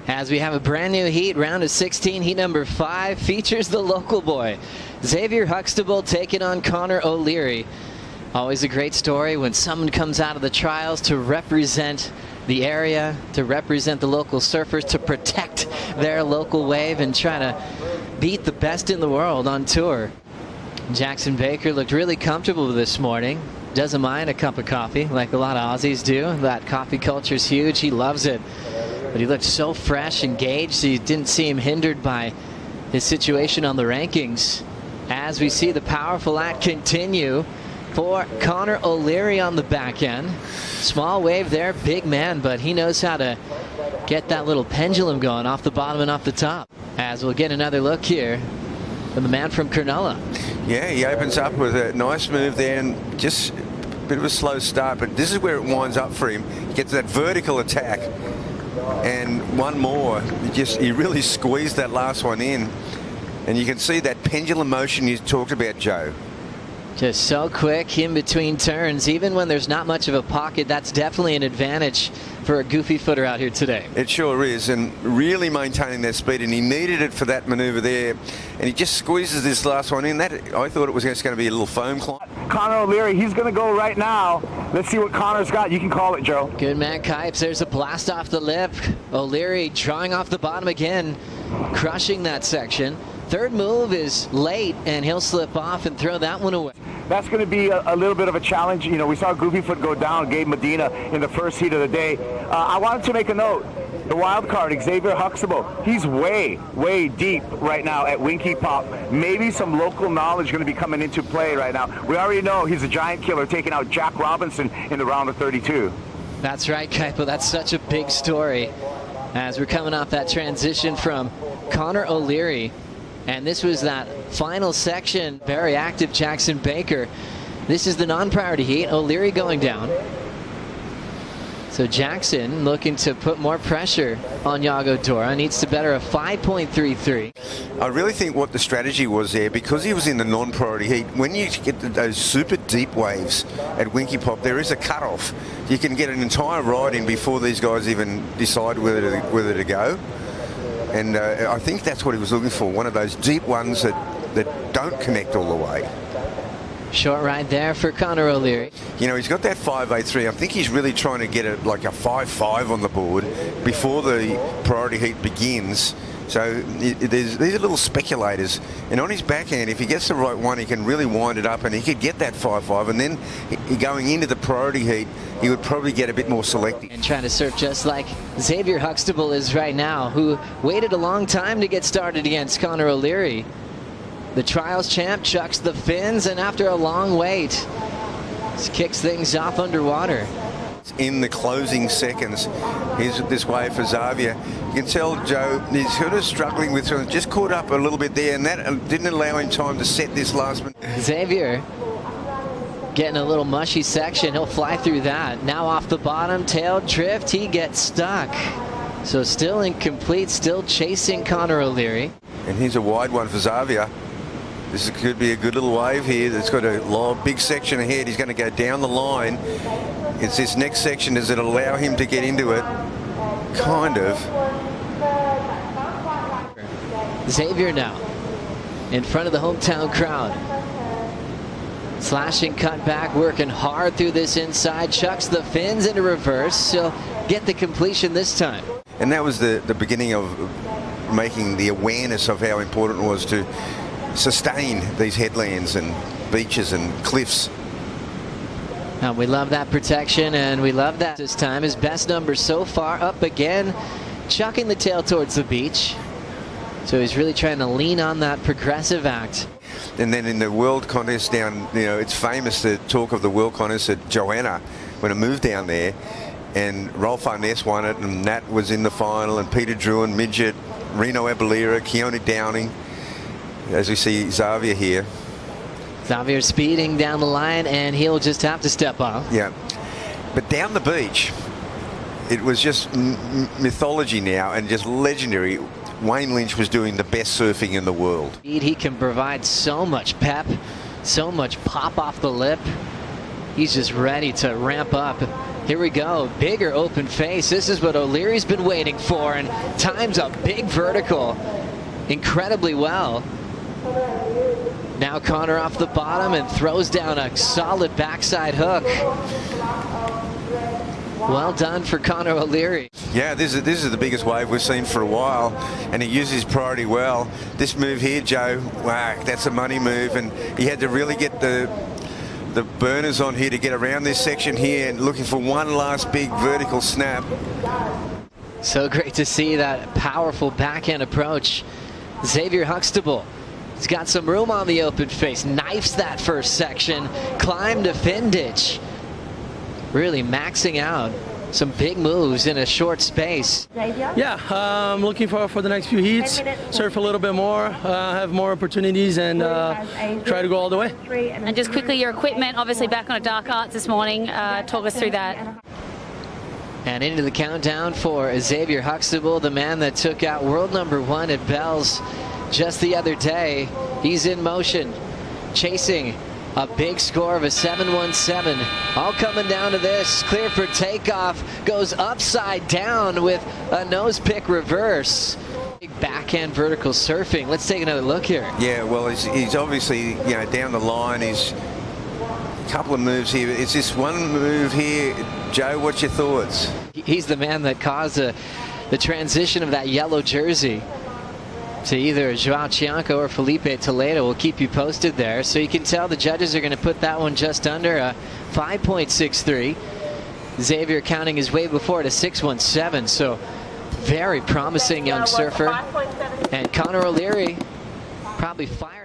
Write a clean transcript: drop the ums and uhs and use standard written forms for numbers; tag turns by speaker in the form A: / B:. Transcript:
A: As we have a brand new heat, round of 16, heat number 5 features the local boy, Xavier Huxtable, taking on Connor O'Leary. Always a great story when someone comes out of the trials to represent the area, to represent the local surfers, to protect their local wave and try to beat the best in the world on tour. Jackson Baker looked really comfortable this morning. Doesn't mind a cup of coffee like a lot of Aussies do. That coffee culture is huge. He loves it. But he looked so fresh, engaged. You didn't see him hindered by his situation on the rankings. As we see the powerful act continue for Connor O'Leary on the back end. Small wave there, big man, but he knows how to get that little pendulum going off the bottom and off the top. As we'll get another look here from the man from Cronulla.
B: Yeah, he opens up with a nice move there and just a bit of a slow start, but this is where it winds up for him. He gets that vertical attack and one more. He really squeezed that last one in, and you can see that pendulum motion you talked about, Joe.
A: Just so quick in between turns. Even when there's not much of a pocket, that's definitely an advantage for a goofy footer out here today.
B: It sure is, and really maintaining that speed, and he needed it for that maneuver there, and he just squeezes this last one in. That, I thought it was just going to be a little foam climb.
C: Connor O'Leary, he's going to go right now. Let's see what Connor's got. You can call it, Joe.
A: Good man, Kipes. There's a blast off the lip. O'Leary drawing off the bottom again, crushing that section. Third move is late, and he'll slip off and throw that one away.
C: That's going to be a little bit of a challenge. You know, we saw Goofy Foot go down, Gabe Medina, in the first heat of the day. I wanted to make a note. The wild card, Xavier Huxtable, he's way, way deep right now at Winky Pop. Maybe some local knowledge going to be coming into play right now. We already know he's a giant killer, taking out Jack Robinson in the round of 32.
A: That's right, Kaipo. That's such a big story. As we're coming off that transition from Connor O'Leary. And this was that final section. Very active Jackson Baker. This is the non-priority heat. O'Leary going down. So Jackson looking to put more pressure on Yago Dora. Needs to better a 5.33.
B: I really think what the strategy was there, because he was in the non-priority heat, when you get those super deep waves at Winky Pop, there is a cutoff. You can get an entire ride in before these guys even decide whether to go. And I think that's what he was looking for, one of those deep ones that don't connect all the way.
A: Short ride there for Connor O'Leary.
B: You know, he's got that 5.83. I think he's really trying to get it like a 5.5 on the board before the priority heat begins. So these are little speculators. And on his backhand, if he gets the right one, he can really wind it up and he could get that 5.5. And then going into the priority heat, he would probably get a bit more selective.
A: And trying to surf just like Xavier Huxtable is right now, who waited a long time to get started against Connor O'Leary. The trials champ chucks the fins, and after a long wait, just kicks things off underwater.
B: In the closing seconds, here's this wave for Xavier. You can tell, Joe, he's sort of struggling with something, just caught up a little bit there, and that didn't allow him time to set this last one.
A: Xavier getting a little mushy section. He'll fly through that. Now off the bottom, tail drift, he gets stuck. So still incomplete, still chasing Connor O'Leary.
B: And here's a wide one for Xavier. This could be a good little wave here. That's got a long, big section ahead. He's going to go down the line. It's this next section. Does it allow him to get into it? Kind of.
A: Xavier now in front of the hometown crowd. Slashing cut back, working hard through this inside. Chucks the fins into reverse. He'll get the completion this time.
B: And that was the beginning of making the awareness of how important it was to sustain these headlands and beaches and cliffs.
A: Now we love that protection, and we love that this time. His best number so far, up again, chucking the tail towards the beach. So he's really trying to lean on that progressive act.
B: And then in the world contest down, you know, it's famous to talk of the world contest at Joanna when it moved down there, and Rolf Arness won it, and Nat was in the final, and Peter Druin, Midget, Reno Abalira, Keone Downing. As we see Xavier here.
A: Xavier speeding down the line, and he'll just have to step off.
B: Yeah. But down the beach, it was just mythology now and just legendary. Wayne Lynch was doing the best surfing in the world.
A: He can provide so much pep, so much pop off the lip. He's just ready to ramp up Here we go, bigger open face. This is what O'Leary's been waiting for, and times a big vertical incredibly well. Now Connor off the bottom and throws down a solid backside hook. Well done for Connor O'Leary.
B: Yeah, this is the biggest wave we've seen for a while, and he used his priority well. This move here, Joe, whack, that's a money move, and he had to really get the burners on here to get around this section here, and looking for one last big vertical snap.
A: So great to see that powerful backhand approach. Xavier Huxtable, he's got some room on the open face, knifes that first section, climbed a fin ditch. Really maxing out some big moves in a short space.
D: Yeah, I'm looking for the next few heats, surf a little bit more, have more opportunities, and try to go all the way.
E: And just quickly, your equipment, obviously back on a dark arts this morning. Talk us through that.
A: And into the countdown for Xavier Huxtable, the man that took out world #1 at Bell's just the other day. He's in motion, chasing a big score of a 717. All coming down to this. Clear for takeoff. Goes upside down with a nose pick reverse. Big backhand vertical surfing. Let's take another look here.
B: Yeah, well, he's obviously, you know, down the line. He's a couple of moves here. It's this one move here. Joe, what's your thoughts?
A: He's the man that caused the transition of that yellow jersey to either Joao Chianco or Felipe Toledo. We'll keep you posted there. So you can tell the judges are going to put that one just under a 5.63. Xavier counting his way before at a 617. So very promising young surfer. And Connor O'Leary probably 5.